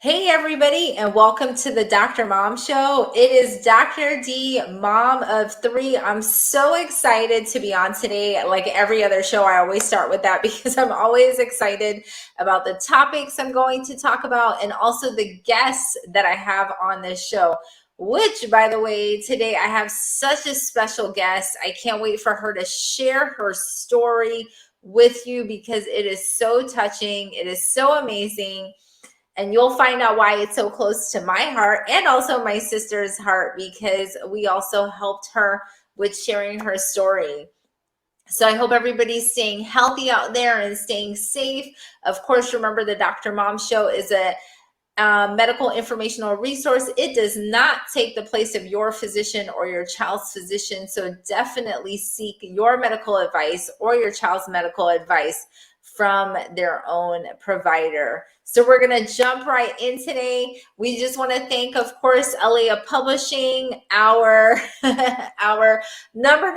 Hey everybody, and welcome to the Dr. Mom Show. It is Dr. D, mom of three. I'm so excited to be on today. Like every other show, I always start with that because I'm always excited about the topics I'm going to talk about and also the guests that I have on this show. Which, by the way, today I have such a special guest. I can't wait for her to share her story with you because it is so touching. It is so amazing. And you'll find out why it's so close to my heart and also my sister's heart, because we also helped her with sharing her story. So I hope everybody's staying healthy out there and staying safe. Of course, remember the Dr. Mom Show is a medical informational resource. It does not take the place of your physician or your child's physician. So definitely seek your medical advice or your child's medical advice from their own provider. So we're going to jump right in today. We just want to thank, of course, Alea Publishing, our our number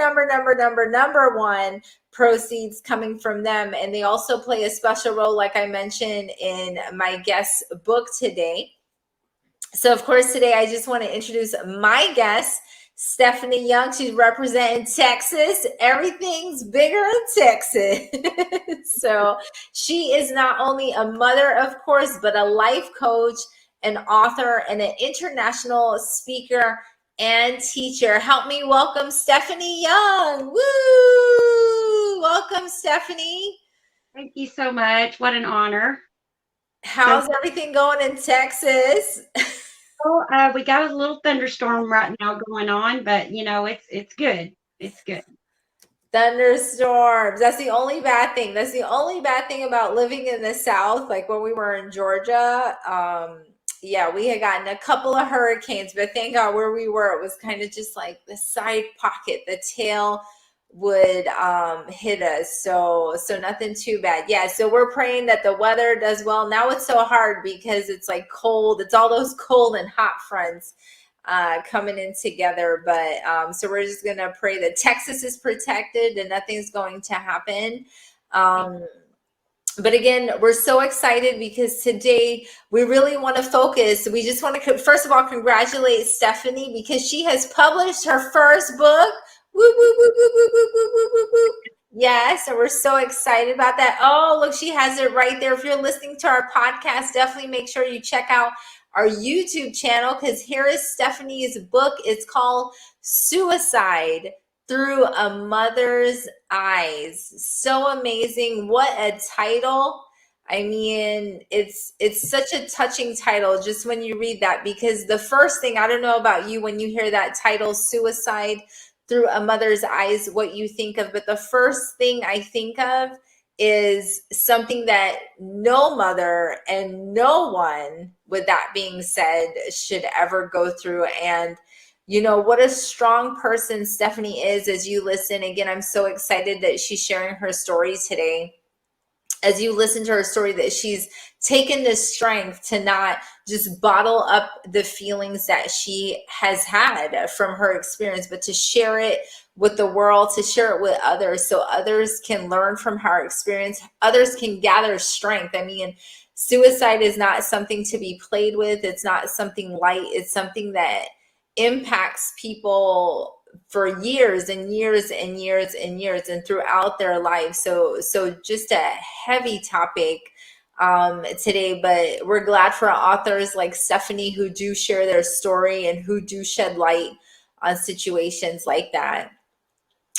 one proceeds coming from them. And they also play a special role, like I mentioned, in my guest book today. So, of course, today I just want to introduce my guest, Stephanie Young. She's representing Texas. Everything's bigger in Texas. So she is not only a mother, of course, but a life coach, an author, and an international speaker and teacher. Help me welcome Stephanie Young. Woo! Welcome, Stephanie. Thank you so much. What an honor. How's everything going in Texas? We got a little thunderstorm right now going on, but it's good. It's good. Thunderstorms. That's the only bad thing. That's the only bad thing about living in the South. Like when we were in Georgia, yeah, we had gotten a couple of hurricanes, but thank God where we were, it was kind of just like the side pocket, the tail would hit us. So nothing too bad. Yeah, so we're praying that the weather does well. Now it's so hard because it's like cold. It's all those cold and hot fronts coming in together. But so we're just gonna pray that Texas is protected and nothing's going to happen. But again, we're so excited because today we really want to focus. We just want to, first of all, congratulate Stephanie because she has published her first book. Woo, woo, woo, woo, woo, woo, woo, woo, woo, woo. Yeah, so we're so excited about that. Oh, look, she has it right there. If you're listening to our podcast, definitely make sure you check out our YouTube channel because here is Stephanie's book. It's called Suicide Through a Mother's Eyes. So amazing. What a title. I mean, it's such a touching title just when you read that, because the first thing, I don't know about you, when you hear that title, Suicide Through a Mother's Eyes, what you think of, but the first thing I think of is something that no mother and no one, with that being said, should ever go through. And you know, what a strong person Stephanie is as you listen. Again, I'm so excited that she's sharing her story today. As you listen to her story, that she's taken the strength to not just bottle up the feelings that she has had from her experience, but to share it with the world, to share it with others so others can learn from her experience. Others can gather strength. I mean, suicide is not something to be played with. It's not something light. It's something that impacts people for years and years and years and years and throughout their lives. So just a heavy topic today, but we're glad for authors like Stephanie who do share their story and who do shed light on situations like that.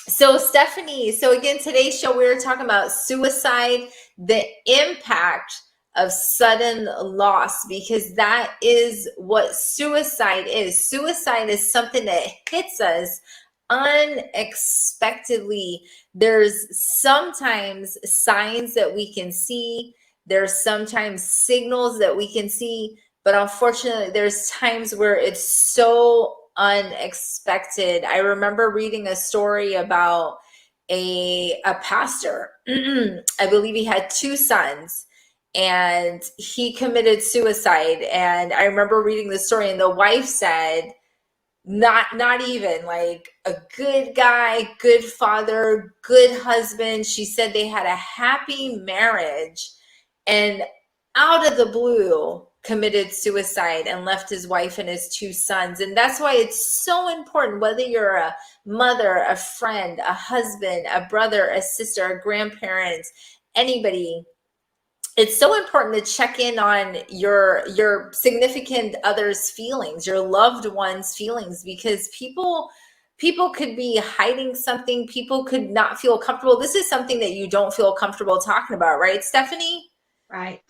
So Stephanie, so again, today's show, we were talking about suicide, the impact of sudden loss, because that is what suicide is. Suicide is something that hits us unexpectedly. There's sometimes signs that we can see. There's sometimes signals that we can see, but unfortunately, there's times where it's so unexpected. I remember reading a story about a pastor. I believe he had two sons and he committed suicide. And I remember reading the story, and the wife said, not even like a good guy, good father, good husband. She said they had a happy marriage, and out of the blue, committed suicide and left his wife and his two sons. And that's why it's so important, whether you're a mother, a friend, a husband, a brother, a sister, a grandparent, anybody, it's so important to check in on your significant other's feelings, your loved one's feelings, because people could be hiding something. People could not feel comfortable. This is something that you don't feel comfortable talking about, right, Stephanie? Right.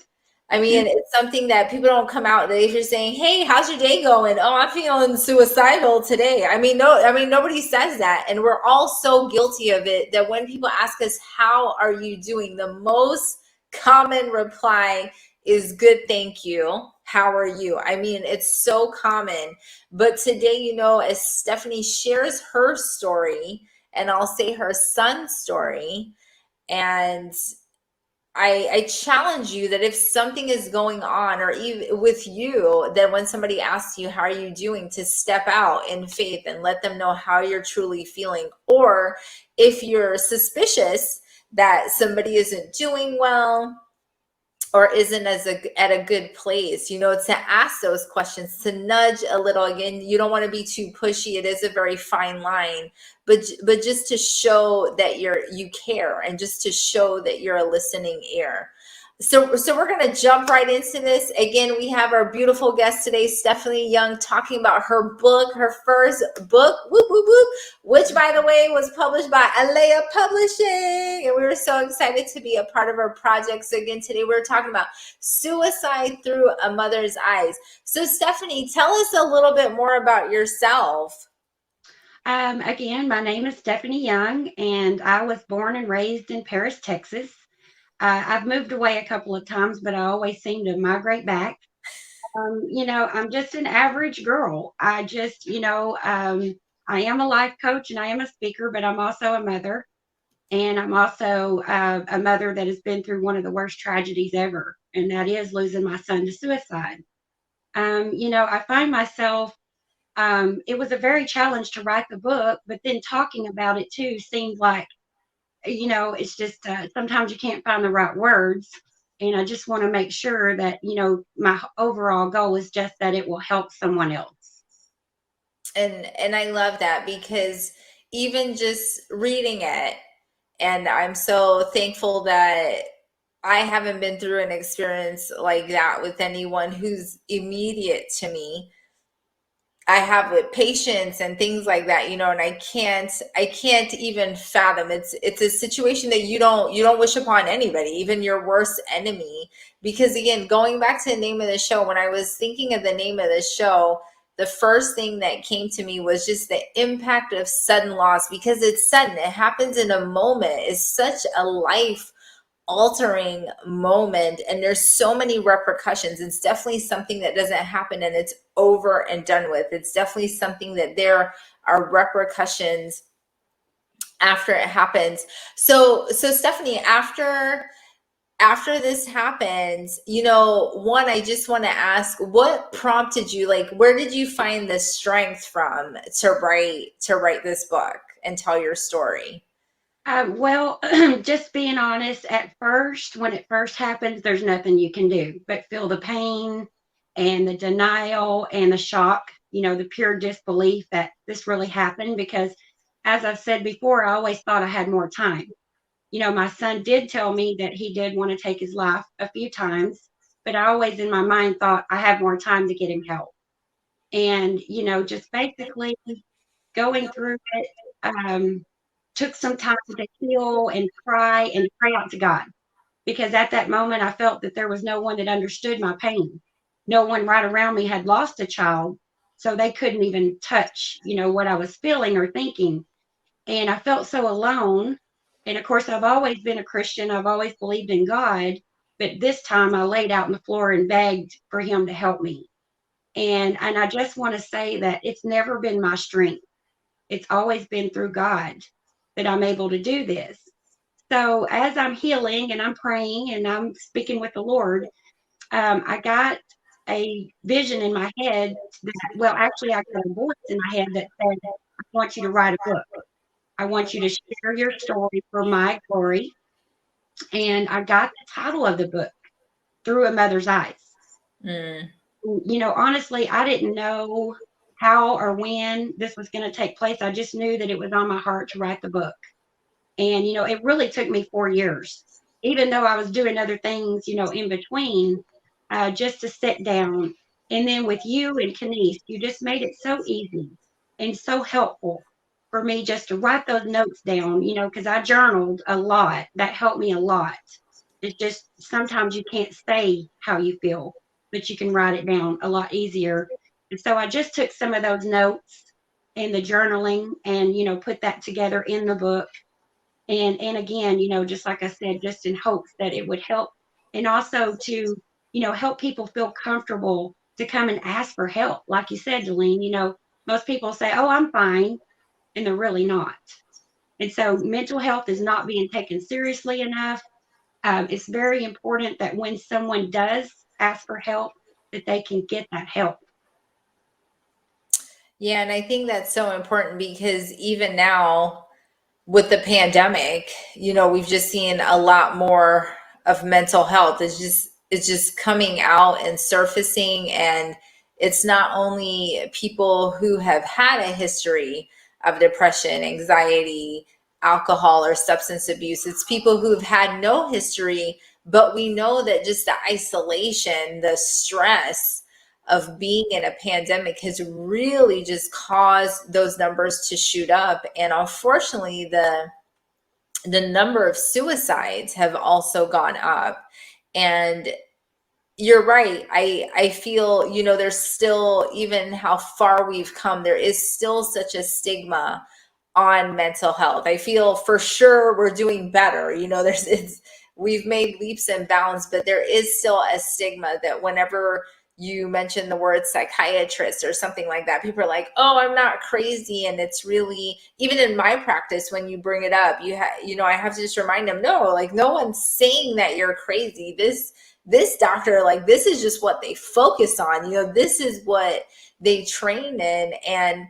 I mean, it's something that people don't come out. If you're saying, "Hey, how's your day going?" "Oh, I'm feeling suicidal today." I mean, no, I mean nobody says that, and we're all so guilty of it that when people ask us, "How are you doing?" the most common reply is "Good, thank you. How are you?" I mean, it's so common. But today, as Stephanie shares her story, and I'll say her son's story, and I challenge you that if something is going on, or even with you, that when somebody asks you, "How are you doing?" to step out in faith and let them know how you're truly feeling. Or if you're suspicious that somebody isn't doing well, or isn't at a good place, to ask those questions, to nudge a little. Again, you don't want to be too pushy. It is a very fine line, but just to show that you care, and just to show that you're a listening ear. So we're going to jump right into this. Again, we have our beautiful guest today, Stephanie Young, talking about her book, her first book, whoop, whoop, whoop, which, by the way, was published by Alea Publishing. And we were so excited to be a part of her project. So again, today we're talking about suicide through a mother's eyes. So Stephanie, tell us a little bit more about yourself. Again, my name is Stephanie Young, and I was born and raised in Paris, Texas. I've moved away a couple of times, but I always seem to migrate back. I'm just an average girl. I am a life coach and I am a speaker, but I'm also a mother. And I'm also a mother that has been through one of the worst tragedies ever, and that is losing my son to suicide. I find myself, it was a very challenge to write the book, but then talking about it too seems like, it's just sometimes you can't find the right words. And I just want to make sure that, my overall goal is just that it will help someone else. And I love that, because even just reading it, and I'm so thankful that I haven't been through an experience like that with anyone who's immediate to me. I have with patients and things like that, and I can't even fathom. It's a situation that you don't wish upon anybody, even your worst enemy. Because again, going back to the name of the show, when I was thinking of the name of the show, the first thing that came to me was just the impact of sudden loss, because it's sudden. It happens in a moment. It's such a life altering moment, and there's so many repercussions. It's definitely something that doesn't happen and it's over and done with. It's definitely something that there are repercussions after it happens. So Stephanie, after this happens, one, I just want to ask, what prompted you? Like, where did you find the strength from to write this book and tell your story? Well, just being honest, at first, when it first happens, there's nothing you can do but feel the pain and the denial and the shock, the pure disbelief that this really happened. Because, as I've said before, I always thought I had more time. My son did tell me that he did want to take his life a few times, but I always in my mind thought I had more time to get him help. And, just basically going through it, took some time to heal and cry and pray out to God, because at that moment I felt that there was no one that understood my pain. No one right around me had lost a child, so they couldn't even touch, what I was feeling or thinking. And I felt so alone. And of course, I've always been a Christian. I've always believed in God. But this time I laid out on the floor and begged for him to help me. And I just want to say that it's never been my strength. It's always been through God that I'm able to do this. So as I'm healing and I'm praying and I'm speaking with the Lord, I got a vision in my head well, actually, I got a voice in my head that said, I want you to write a book. I want you to share your story for my glory. And I got the title of the book, Through a Mother's Eyes. Mm. Honestly, I didn't know how or when this was going to take place. I just knew that it was on my heart to write the book. And, it really took me 4 years, even though I was doing other things, in between, just to sit down. And then with you and Kenise, you just made it so easy and so helpful for me just to write those notes down, because I journaled a lot. That helped me a lot. It's just sometimes you can't say how you feel, but you can write it down a lot easier. And so I just took some of those notes and the journaling and, put that together in the book. And again, just like I said, just in hopes that it would help, and also to, help people feel comfortable to come and ask for help. Like you said, Delene, most people say, oh, I'm fine, and they're really not. And so mental health is not being taken seriously enough. It's very important that when someone does ask for help, that they can get that help. Yeah, and I think that's so important because even now with the pandemic, we've just seen a lot more of mental health. It's just coming out and surfacing, and it's not only people who have had a history of depression, anxiety, alcohol, or substance abuse. It's people who've had no history, but we know that just the isolation, the stress of being in a pandemic has really just caused those numbers to shoot up. And unfortunately, the number of suicides have also gone up. And you're right. I feel, there's still, even how far we've come, there is still such a stigma on mental health. I feel for sure we're doing better. We've made leaps and bounds, but there is still a stigma that whenever you mention the word psychiatrist or something like that, people are like, oh, I'm not crazy. And it's really, even in my practice, when you bring it up, I have to just remind them, no, like no one's saying that you're crazy. This doctor, like, this is just what they focus on. This is what they train in. And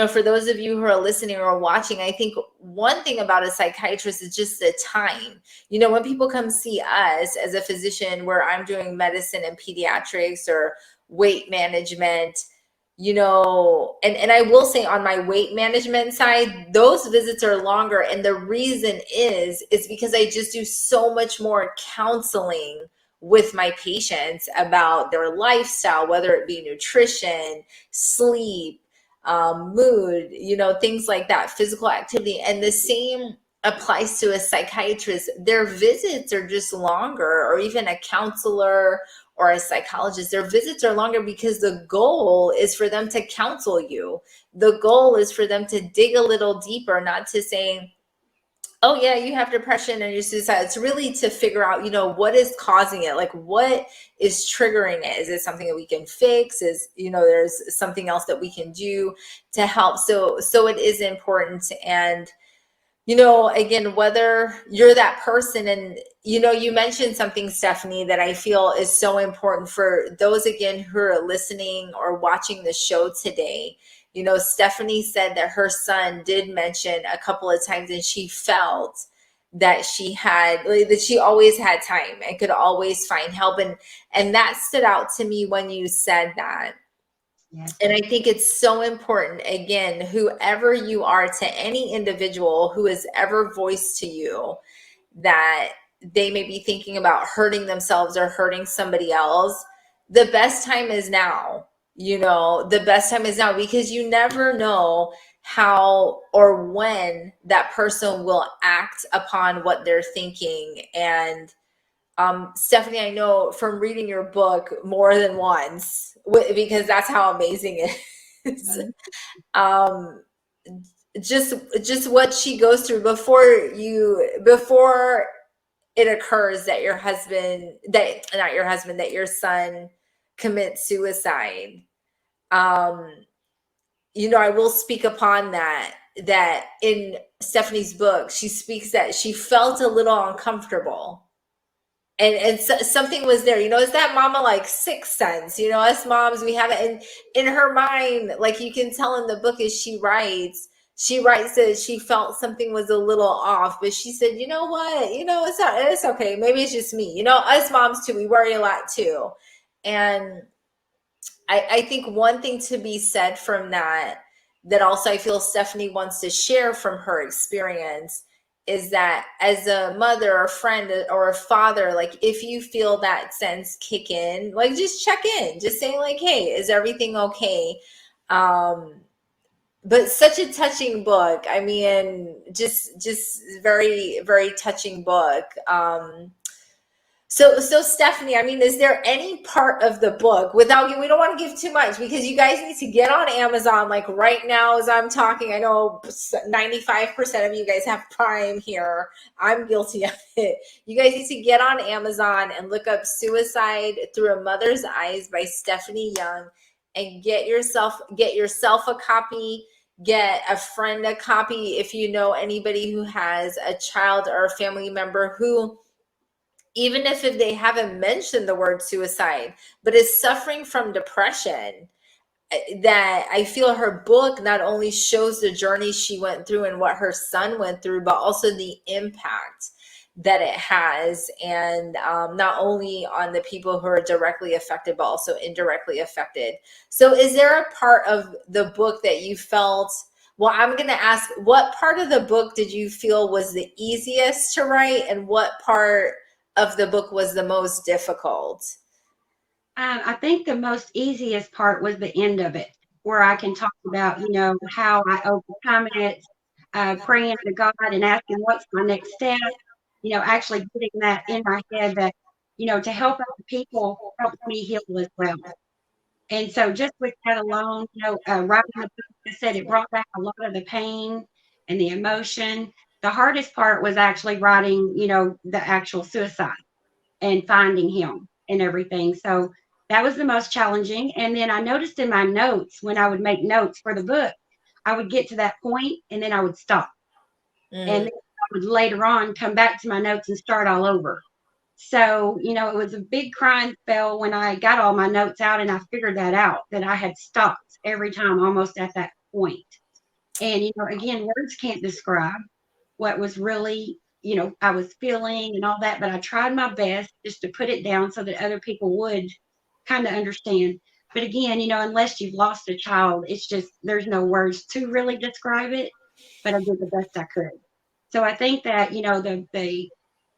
for those of you who are listening or watching, I think one thing about a psychiatrist is just the time. When people come see us as a physician, where I'm doing medicine and pediatrics or weight management, and I will say on my weight management side, those visits are longer. And the reason is because I just do so much more counseling with my patients about their lifestyle, whether it be nutrition, sleep, mood, things like that, physical activity. And the same applies to a psychiatrist. Their visits are just longer, or even a counselor or a psychologist. Their visits are longer because the goal is for them to counsel you. The goal is for them to dig a little deeper, not to say, oh yeah, you have depression and you're suicide. It's really to figure out, what is causing it? Like, what is triggering it? Is it something that we can fix? Is, there's something else that we can do to help? So it is important. And, again, whether you're that person, and, you mentioned something, Stephanie, that I feel is so important for those, again, who are listening or watching the show today. Stephanie said that her son did mention a couple of times, and she felt that she always had time and could always find help. And that stood out to me when you said that. Yes. And I think it's so important, again, whoever you are, to any individual who has ever voiced to you that they may be thinking about hurting themselves or hurting somebody else, the best time is now. The best time is now, because you never know how or when that person will act upon what they're thinking. And Stephanie, I know from reading your book more than once, because that's how amazing it is. um, just what she goes through before it occurs that that your son commits suicide. um I will speak upon that in Stephanie's book, she speaks that she felt a little uncomfortable, and so, something was there. It's that mama, like, sixth sense. Us moms, we have it in her mind. Like, you can tell in the book, as she writes that she felt something was a little off, but she said, what, it's okay, maybe it's just me. Us moms too, we worry a lot too. And I think one thing to be said from that, that also I feel Stephanie wants to share from her experience, is that as a mother or a friend or a father, like if you feel that sense kick in, like just check in, just saying like, hey, is everything okay? Um, but such a touching book. I mean, just very, very touching book. So Stephanie, I mean, is there any part of the book without, we don't want to give too much because you guys need to get on Amazon like right now as I'm talking. I know 95% of you guys have Prime here. I'm guilty of it. You guys need to get on Amazon and look up Suicide Through a Mother's Eyes by Stephanie Young and get yourself a copy. Get a friend a copy if you know anybody who has a child or a family member who, even if they haven't mentioned the word suicide, but is suffering from depression, that I feel her book not only shows the journey she went through and what her son went through, but also the impact that it has. And not only on the people who are directly affected, but also indirectly affected. So is there a part of the book that you felt, well, I'm going to ask, what part of the book did you feel was the easiest to write, and what part of the book was the most difficult? I think the most easiest part was the end of it, where I can talk about, how I overcome it, praying to God and asking what's my next step, actually getting that in my head that, to help other people helps me heal as well. And so just with that alone, writing the book, like I said, it brought back a lot of the pain and the emotion. The hardest part was actually writing, the actual suicide and finding him and everything. So that was the most challenging. And then I noticed in my notes, when I would make notes for the book, I would get to that point and then I would stop. And Mm, then I would later on come back to my notes and start all over. So, it was a big crying spell when I got all my notes out and I figured that out, that I had stopped every time almost at that point. And, again, words can't describe what was really, I was feeling and all that, but I tried my best just to put it down so that other people would kind of understand. But again, unless you've lost a child, it's just there's no words to really describe it, but I did the best I could. So I think that, the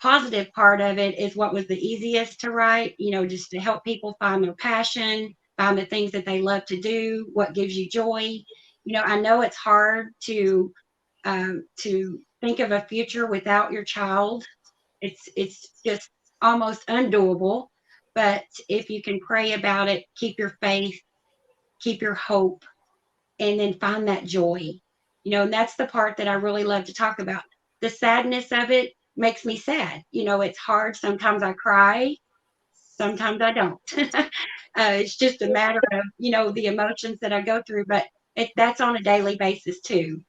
positive part of it is what was the easiest to write, just to help people find their passion, find the things that they love to do, what gives you joy. I know it's hard to think of a future without your child. It's just almost undoable. But if you can pray about it, keep your faith, keep your hope, and then find that joy. And that's the part that I really love to talk about. The sadness of it makes me sad. It's hard. Sometimes I cry, sometimes I don't. It's just a matter of, the emotions that I go through, but that's on a daily basis too.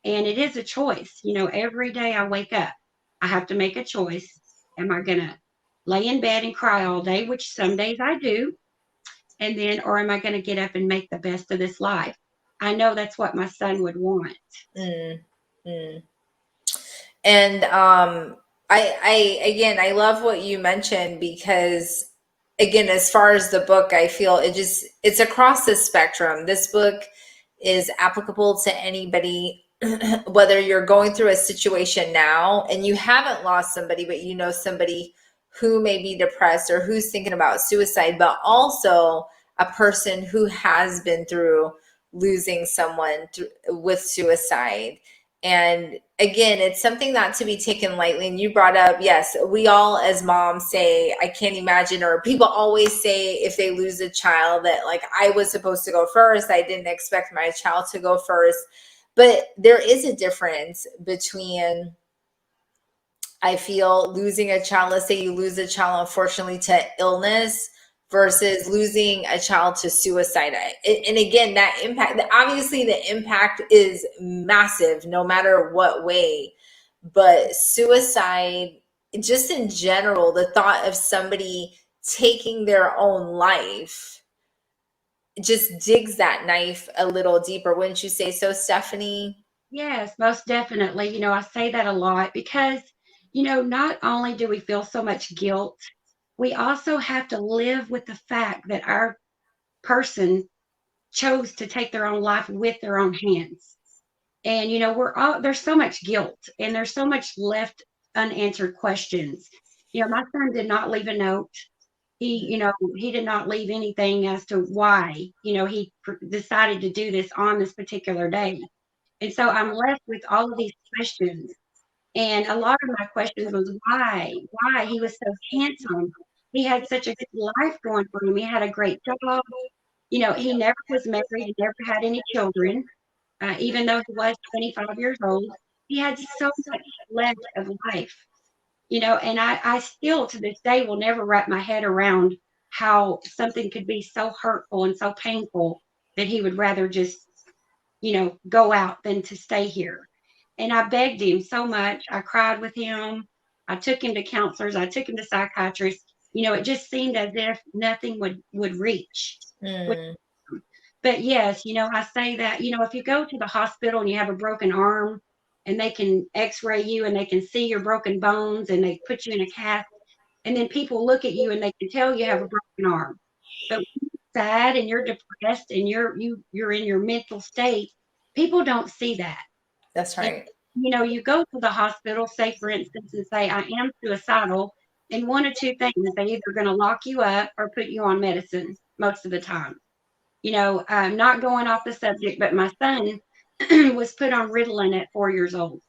And it is a choice. Every day I wake up, I have to make a choice. Am I going to lay in bed and cry all day, which some days I do? And then, or am I going to get up and make the best of this life? I know that's what my son would want. mm, mm. And I again, I love what you mentioned because, again, as far as the book, I feel it's across the spectrum. This book is applicable to anybody, whether you're going through a situation now and you haven't lost somebody, but you know somebody who may be depressed or who's thinking about suicide, but also a person who has been through losing someone with suicide. And again, it's something not to be taken lightly. And you brought up, yes, we all as moms say, I can't imagine, or people always say if they lose a child that like, I was supposed to go first. I didn't expect my child to go first. But there is a difference between, I feel, losing a child, let's say you lose a child, unfortunately, to illness versus losing a child to suicide. And again, that impact, obviously, the impact is massive no matter what way. But suicide, just in general, the thought of somebody taking their own life just digs that knife a little deeper. Wouldn't you say so, Stephanie? Yes, most definitely. I say that a lot because, not only do we feel so much guilt we also have to live with the fact that our person chose to take their own life with their own hands. And, we're all, there's so much guilt and there's so much left unanswered questions. My son did not leave a note. He did not leave anything as to why, decided to do this on this particular day. And so I'm left with all of these questions. And a lot of my questions was why? Why? He was so handsome. He had such a good life going for him. He had a great job. He never was married. He never had any children. Even though he was 25 years old, he had so much left of life. And I still to this day will never wrap my head around how something could be so hurtful and so painful that he would rather just, go out than to stay here. And I begged him so much. I cried with him. I took him to counselors. I took him to psychiatrists. It just seemed as if nothing would reach. Mm. But yes, I say that, if you go to the hospital and you have a broken arm and they can x-ray you and they can see your broken bones and they put you in a cast and then people look at you and they can tell you have a broken arm. But when you're sad and you're depressed and you're in your mental state, people don't see that. That's And right. you go to the hospital, say for instance, and say, I am suicidal, and one or two things, they're either going to lock you up or put you on medicine most of the time. Not going off the subject, but my son was put on Ritalin at 4 years old.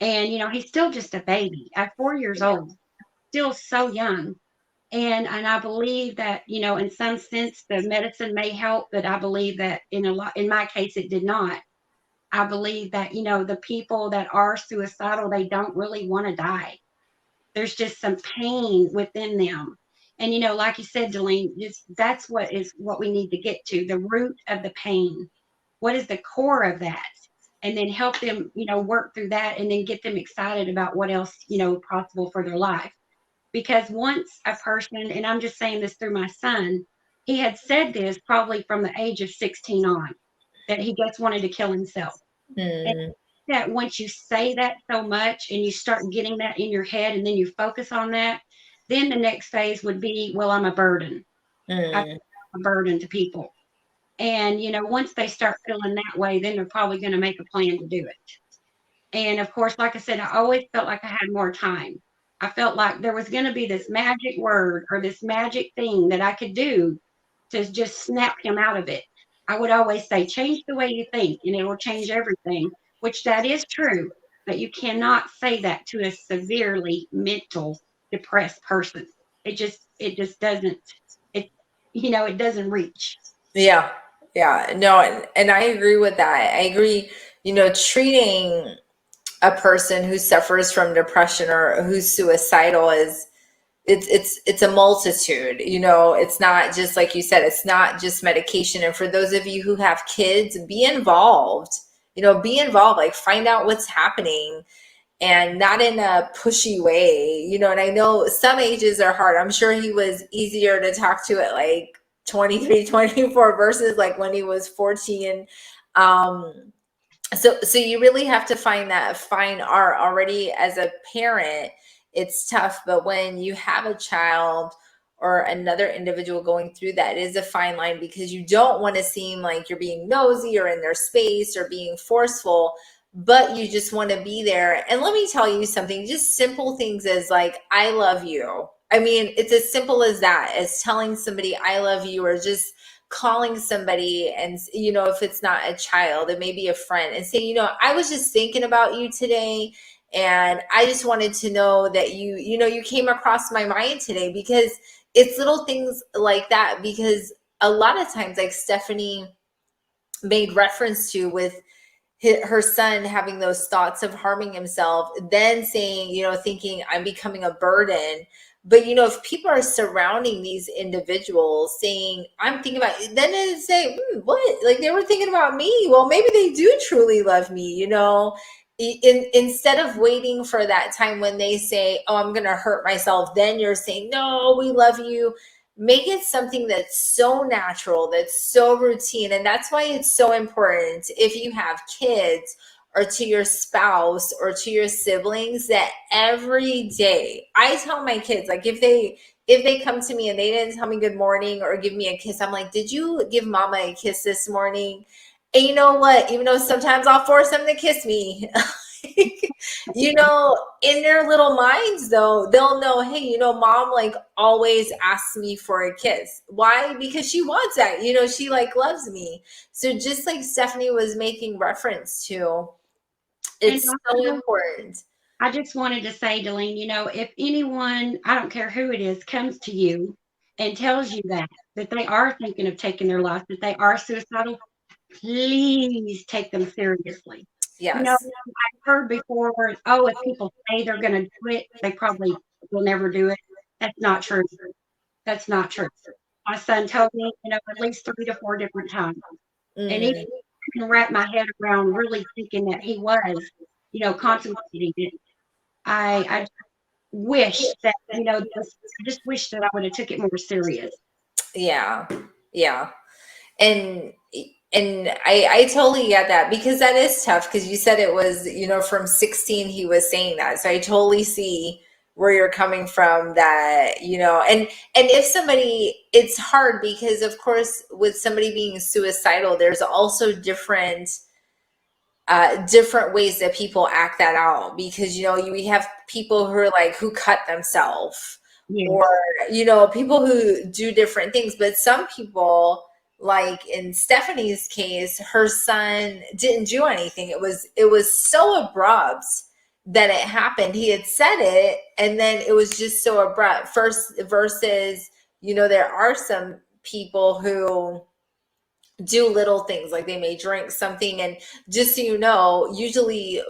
And, he's still just a baby at 4 years old, still so young. And I believe that, in some sense, the medicine may help, but I believe that in my case, it did not. I believe that, the people that are suicidal, they don't really want to die. There's just some pain within them. And like you said, Delene, just that's what we need to get to, the root of the pain. What is the core of that? And then help them, work through that and then get them excited about what else, possible for their life. Because once a person, and I'm just saying this through my son, he had said this probably from the age of 16 on, that he just wanted to kill himself. And Mm. that once you say that so much and you start getting that in your head and then you focus on that, then the next phase would be, well, I'm a burden. I'm Mm. a burden to people. And, once they start feeling that way, then they're probably going to make a plan to do it. And of course, like I said, I always felt like I had more time. I felt like there was going to be this magic word or this magic thing that I could do to just snap him out of it. I would always say, change the way you think and it will change everything, which that is true. But you cannot say that to a severely mental depressed person. It just doesn't, it, it doesn't reach. Yeah. Yeah. No, and I agree with that. I agree, treating a person who suffers from depression or who's suicidal is it's a multitude. It's not just like you said, it's not just medication. And for those of you who have kids, be involved. Be involved, like find out what's happening, and not in a pushy way. And I know some ages are hard. I'm sure he was easier to talk to at like 23, 24 versus like when he was 14. So you really have to find that fine art. Already as a parent, it's tough, but when you have a child or another individual going through that, it is a fine line, because you don't want to seem like you're being nosy or in their space or being forceful, but you just want to be there. And let me tell you something, just simple things as like, I love you. I mean, it's as simple as that, as telling somebody I love you, or just calling somebody, and if it's not a child, it may be a friend, and say, I was just thinking about you today, and I just wanted to know that you came across my mind today. Because it's little things like that. Because a lot of times, like Stephanie made reference to, with her son having those thoughts of harming himself, then saying, thinking I'm becoming a burden. But if people are surrounding these individuals saying, I'm thinking about it, then it say, what? Like they were thinking about me. Well, maybe they do truly love me, instead of waiting for that time when they say, oh, I'm going to hurt myself. Then you're saying, no, we love you. Make it something that's so natural, that's so routine. And that's why it's so important, if you have kids or to your spouse or to your siblings, that every day I tell my kids, like if they come to me and they didn't tell me good morning or give me a kiss, I'm like, did you give mama a kiss this morning? And you know what? Even though sometimes I'll force them to kiss me, in their little minds though, they'll know, hey, mom like always asks me for a kiss. Why? Because she wants that. She like loves me. So just like Stephanie was making reference to, And it's so also, important. I just wanted to say, Delene, if anyone, I don't care who it is, comes to you and tells you that they are thinking of taking their life, that they are suicidal, please take them seriously. Yes. I've heard before, oh, if people say they're going to do it, they probably will never do it. That's not true. That's not true. My son told me, at least 3 to 4 different times. And even Mm, couldn't wrap my head around really thinking that he was, contemplating it. I wish that, I just wish that I would have took it more serious. yeah. Yeah. And I totally get that, because that is tough, because you said it was, from 16 he was saying that. So I totally see where you're coming from, that, and if somebody, it's hard because of course with somebody being suicidal, there's also different ways that people act that out, because we have people who are like, who cut themselves, Yes. or people who do different things. But some people, like in Stephanie's case, her son didn't do anything. It was so abrupt that it happened. He had said it, and then it was just so abrupt first, versus there are some people who do little things, like they may drink something. And just so you know, usually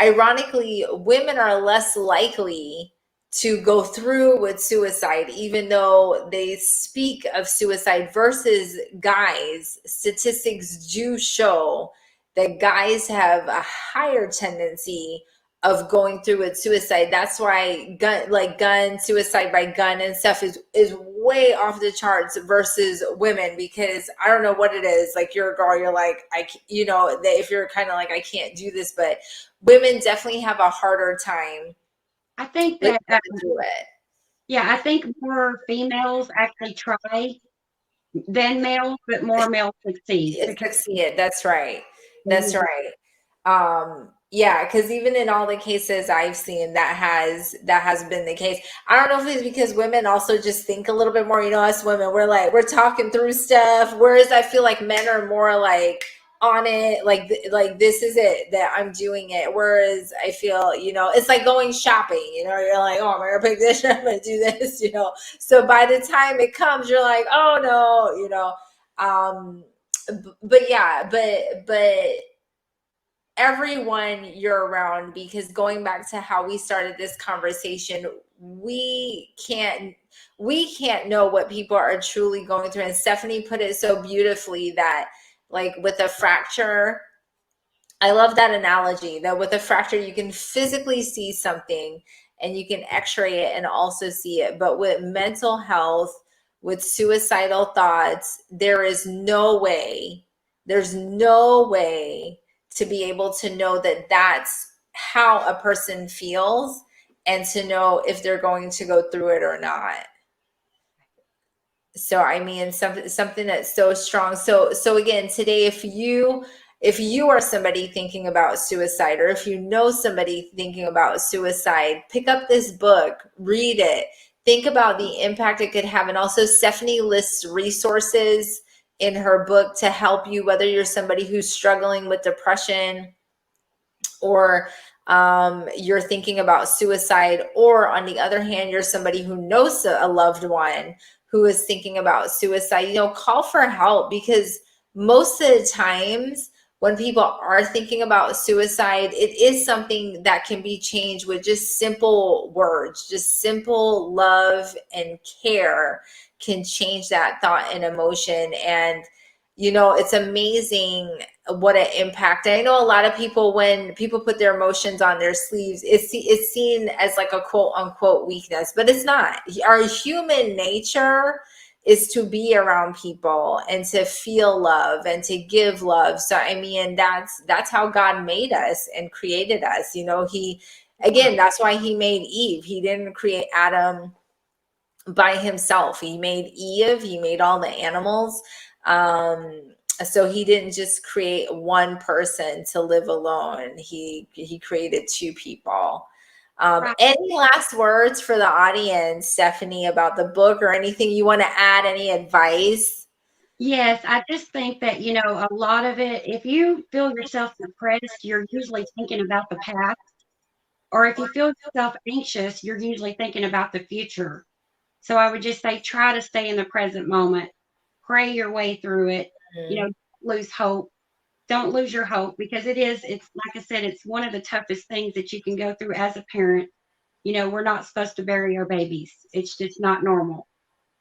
ironically, women are less likely to go through with suicide, even though they speak of suicide, versus guys. Statistics do show that guys have a higher tendency of going through with suicide. That's why gun suicide by gun and stuff is way off the charts versus women, because I don't know what it is. Like, you're a girl, you're like, that if you're kind of like, I can't do this, but women definitely have a harder time I think with that, going through it. yeah, I think more females actually try than males, but more males succeed It's because succeed. That's right. they That's usually, right. Yeah, because even in all the cases I've seen, that has been the case. I don't know if it's because women also just think a little bit more. Us women, we're talking through stuff, whereas I feel like men are more like on it, like this is it, that I'm doing it. Whereas I feel, it's like going shopping. You're like, oh, I'm gonna pick this, I'm gonna do this. So by the time it comes, you're like, oh no. But yeah, but everyone you're around, because going back to how we started this conversation, we can't know what people are truly going through. And Stephanie put it so beautifully, that like with a fracture, I love that analogy, that with a fracture, you can physically see something and you can x-ray it and also see it. But with mental health, with suicidal thoughts, there's no way to be able to know that that's how a person feels, and to know if they're going to go through it or not. So I mean, something that's so strong. So again, today, if you are somebody thinking about suicide, or if you know somebody thinking about suicide, pick up this book, read it, think about the impact it could have. And also, Stephanie lists resources in her book to help you, whether you're somebody who's struggling with depression, or you're thinking about suicide, or on the other hand, you're somebody who knows a loved one who is thinking about suicide. Call for help, because most of the times when people are thinking about suicide, it is something that can be changed with just simple words. Just simple love and care can change that thought and emotion. And it's amazing what an impact. I know a lot of people, when people put their emotions on their sleeves, it's seen as like a quote unquote weakness, but it's not. Our human nature is to be around people and to feel love and to give love. So I mean, that's how God made us and created us. You know, he, again, that's why he made Eve. He didn't create Adam by himself. He made Eve, he made all the animals. So he didn't just create one person to live alone. He created two people. Right. Any last words for the audience, Stephanie, about the book, or anything you want to add, any advice? Yes, I just think that, a lot of it, if you feel yourself depressed, you're usually thinking about the past. Or if you feel yourself anxious, you're usually thinking about the future. So I would just say try to stay in the present moment. Pray your way through it. Mm, Don't lose hope. Don't lose your hope, because it's like I said, it's one of the toughest things that you can go through as a parent. We're not supposed to bury our babies. It's just not normal.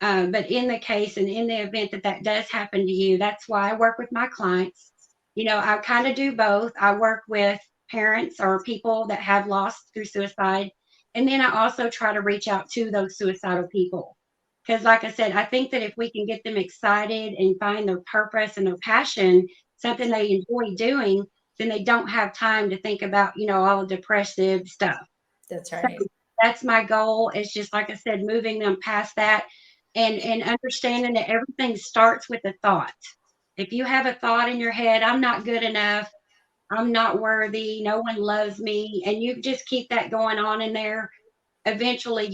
But in the case and in the event that that does happen to you, that's why I work with my clients. I kind of do both. I work with parents or people that have lost through suicide. And then I also try to reach out to those suicidal people. Because, like I said, I think that if we can get them excited and find their purpose and their passion, something they enjoy doing, then they don't have time to think about, all the depressive stuff. that's So right. that's my goal. It's just like I said, moving them past that and understanding that everything starts with a thought. If you have a thought in your head, I'm not good enough, I'm not worthy, no one loves me, and you just keep that going on in there, eventually,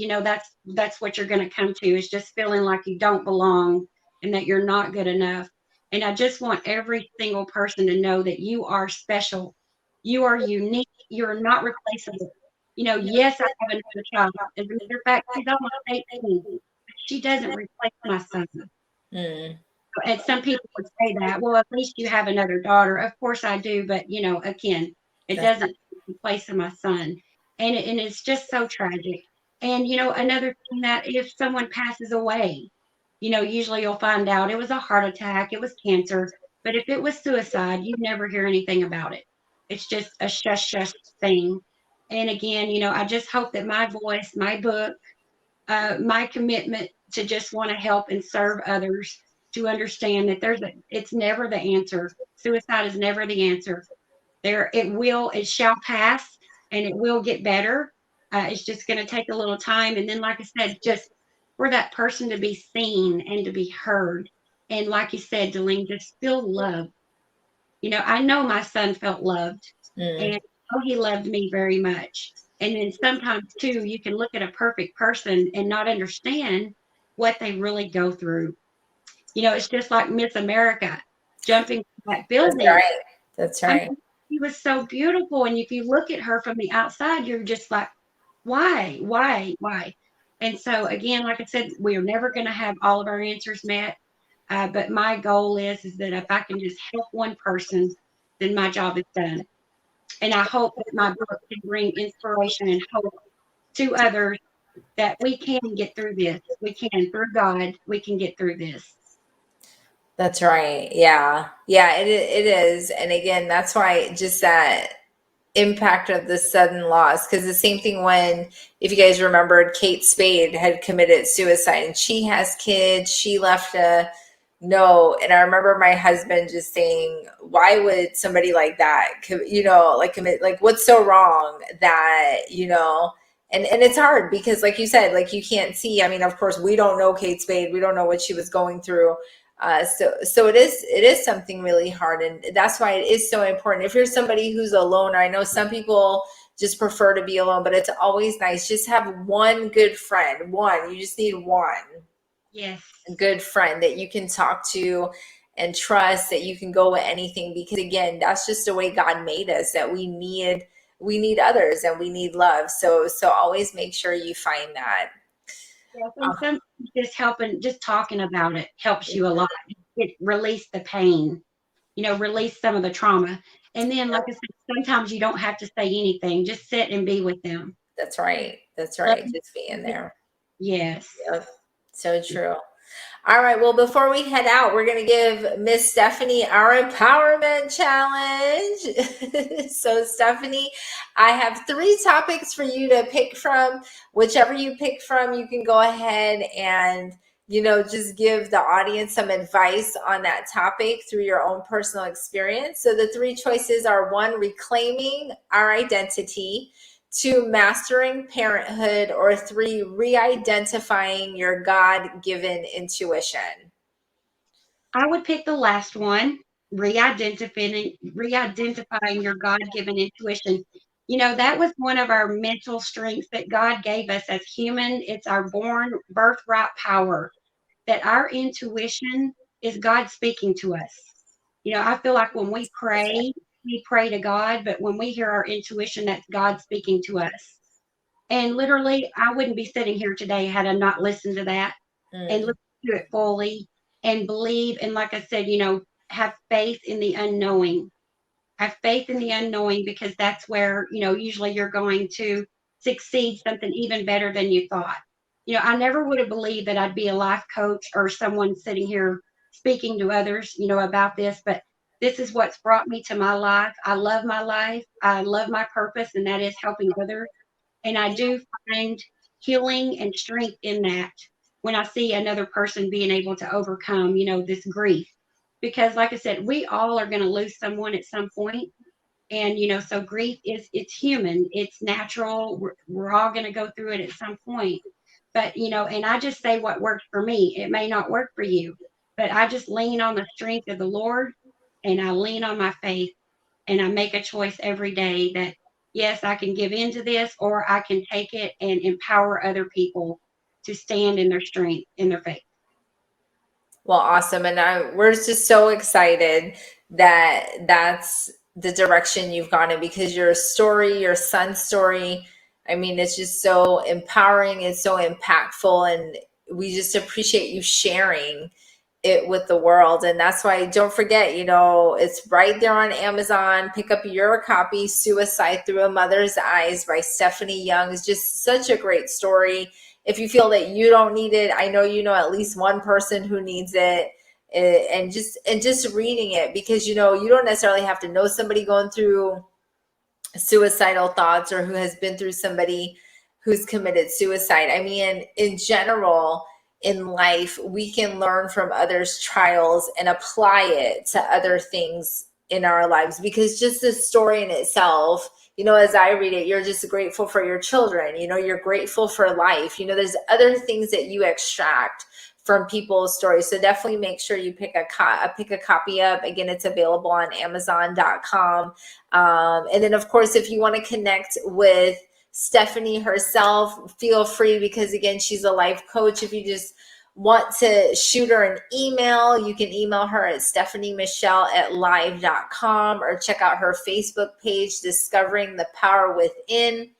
that's what you're going to come to, is just feeling like you don't belong and that you're not good enough. And I just want every single person to know that you are special. You are unique. You're not replaceable. Yes, I have another child. As a matter of fact, she's almost 18. She doesn't replace my son. Mm, And some people would say that, well, at least you have another daughter. Of course I do, but again, it that's doesn't take the place of my son. And it's just so tragic. And another thing, that if someone passes away, usually you'll find out it was a heart attack, it was cancer. But if it was suicide, you never hear anything about it. It's just a shush shush thing. And again, I just hope that my voice, my book, my commitment to just want to help and serve others, to understand that it's never the answer. Suicide is never the answer. It shall pass, and it will get better. It's just going to take a little time. And then, like I said, just for that person to be seen and to be heard. And like you said, Delene, just feel love. I know my son felt loved, and mm, I know he loved me very much. And then sometimes too, you can look at a perfect person and not understand what they really go through. It's just like Miss America jumping from that that's building. right. That's I right. mean, she was so beautiful, and if you look at her from the outside, you're just like, why? And so again, like I said, we are never going to have all of our answers met. But my goal is that if I can just help one person, then my job is done. And I hope that my book can bring inspiration and hope to others, that we can get through this. We can, through God, we can get through this. That's right. Yeah. Yeah, it is. And again, that's why just that impact of the sudden loss, because the same thing when, if you guys remembered, Kate Spade had committed suicide and she has kids, she left a note, and I remember my husband just saying, why would somebody like that like commit, like what's so wrong that and it's hard because, like you said, like you can't see. I mean, of course we don't know Kate Spade, we don't know what she was going through. So it is something really hard, and that's why it is so important. If you're somebody who's a loner, I know some people just prefer to be alone, but it's always nice just have one good friend. One, you just need one Yes. good friend that you can talk to and trust, that you can go with anything, because again, that's just the way God made us, that we need others and we need love. So always make sure you find that. Yes. And sometimes just talking about it helps you a lot. It release the pain, release some of the trauma. And then, like I said, sometimes you don't have to say anything. Just sit and be with them. That's right. That's Let right. Just being them- there. Yes. Yep. So true. All right. Well, before we head out, we're going to give Miss Stephanie our empowerment challenge. So, Stephanie, I have 3 topics for you to pick from. Whichever you pick from, you can go ahead and just give the audience some advice on that topic through your own personal experience. So the three choices are: one, reclaiming our identity; two, mastering parenthood; or three, re-identifying your God-given intuition. I would pick the last one, re-identifying your God-given intuition. That was one of our mental strengths that God gave us as human. It's our born birthright power that our intuition is God speaking to us. I feel like when we pray to God, but when we hear our intuition, that's God speaking to us. And literally, I wouldn't be sitting here today had I not listened to that and Mm. listen to it fully and believe. And like I said, have faith in the unknowing. Have faith in the unknowing, because that's where, usually you're going to succeed something even better than you thought. I never would have believed that I'd be a life coach or someone sitting here speaking to others, about this, but this is what's brought me to my life. I love my life. I love my purpose, and that is helping others. And I do find healing and strength in that when I see another person being able to overcome, this grief. Because like I said, we all are going to lose someone at some point. And, so grief it's human, it's natural. We're all going to go through it at some point. But, and I just say what works for me. It may not work for you, but I just lean on the strength of the Lord, and I lean on my faith, and I make a choice every day that, yes, I can give in to this, or I can take it and empower other people to stand in their strength, in their faith. Well, awesome. And we're just so excited that that's the direction you've gone in, because your story, your son's story, I mean, it's just so empowering. It's so impactful. And we just appreciate you sharing it with the world. And that's why, don't forget, it's right there on Amazon. Pick up your copy, Suicide Through a Mother's Eyes by Stephanie Young. It's just such a great story. If you feel that you don't need it, I know you know at least one person who needs it. And just reading it, because you don't necessarily have to know somebody going through suicidal thoughts or who has been through somebody who's committed suicide. I mean, in general, in life, we can learn from others' trials and apply it to other things in our lives, because just the story in itself, as I read it, you're just grateful for your children, you're grateful for life. There's other things that you extract from people's stories. So definitely make sure you pick a copy up. Again, it's available on Amazon.com. And then, of course, if you want to connect with Stephanie herself, feel free, because again, she's a life coach. If you just want to shoot her an email, you can email her at stephaniemichelle@live.com, or check out her Facebook page, Discovering the Power Within.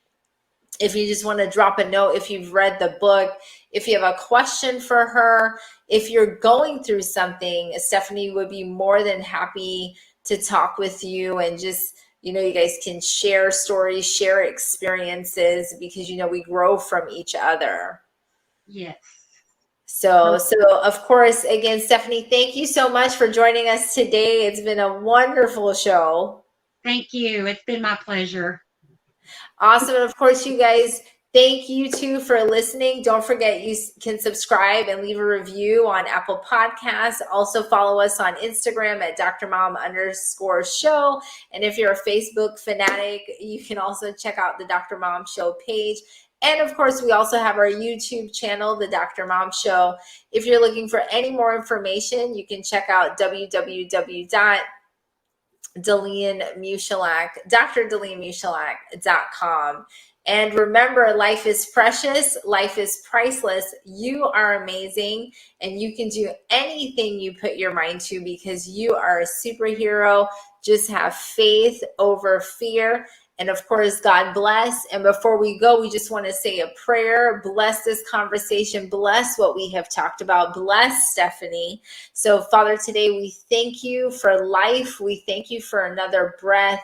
If you just want to drop a note, if you've read the book, if you have a question for her, if you're going through something, Stephanie would be more than happy to talk with you, and just, you guys can share stories, share experiences, because, we grow from each other. Yes. So of course, again, Stephanie, thank you so much for joining us today. It's been a wonderful show. Thank you. It's been my pleasure. Awesome. And of course, you guys, thank you too for listening. Don't forget, you can subscribe and leave a review on Apple Podcasts. Also follow us on Instagram at drmom_show. And if you're a Facebook fanatic, you can also check out the Dr. Mom Show page. And of course, we also have our YouTube channel, The Dr. Mom Show. If you're looking for any more information, you can check out drdelenmushalak.com. And remember, life is precious, life is priceless. You are amazing, and you can do anything you put your mind to, because you are a superhero. Just have faith over fear. And of course, God bless. And before we go, we just want to say a prayer. Bless this conversation. Bless what we have talked about. Bless Stephanie. So, Father, today we thank you for life. We thank you for another breath.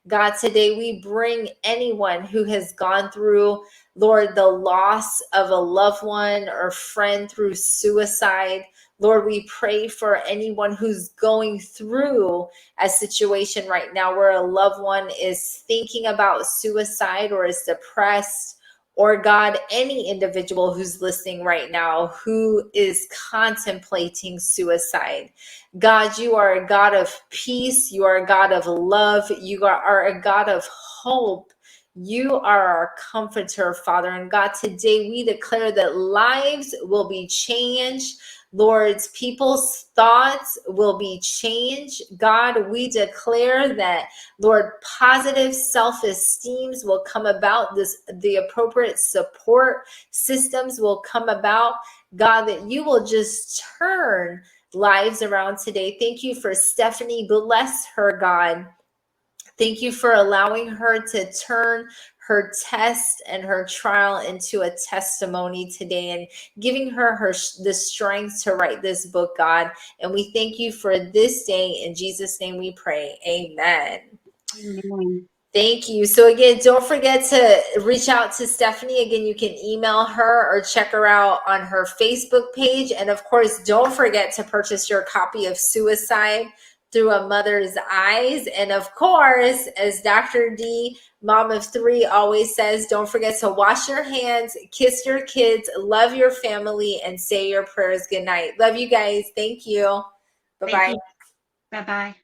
God, today we bring anyone who has gone through, Lord, the loss of a loved one or friend through suicide. Lord, we pray for anyone who's going through a situation right now where a loved one is thinking about suicide or is depressed or God, any individual who's listening right now who is contemplating suicide. God, you are a God of peace. You are a God of love. You are a God of hope. You are our comforter, Father. And God, today we declare that lives will be changed. Lord, people's thoughts will be changed. God, we declare that, Lord, positive self-esteems will come about. The appropriate support systems will come about. God, that you will just turn lives around today. Thank you for Stephanie. Bless her, God. Thank you for allowing her to turn her test and her trial into a testimony today, and giving her the strength to write this book, God. And we thank you for this day. In Jesus' name we pray. Amen. Amen. Thank you. So again, don't forget to reach out to Stephanie. Again, you can email her or check her out on her Facebook page. And of course, don't forget to purchase your copy of Suicide Through a Mother's Eyes. And of course, as Dr. D, mom of 3, always says, don't forget to wash your hands, kiss your kids, love your family, and say your prayers. Good night. Love you guys. Thank you. Thank Bye-bye. you. Bye-bye.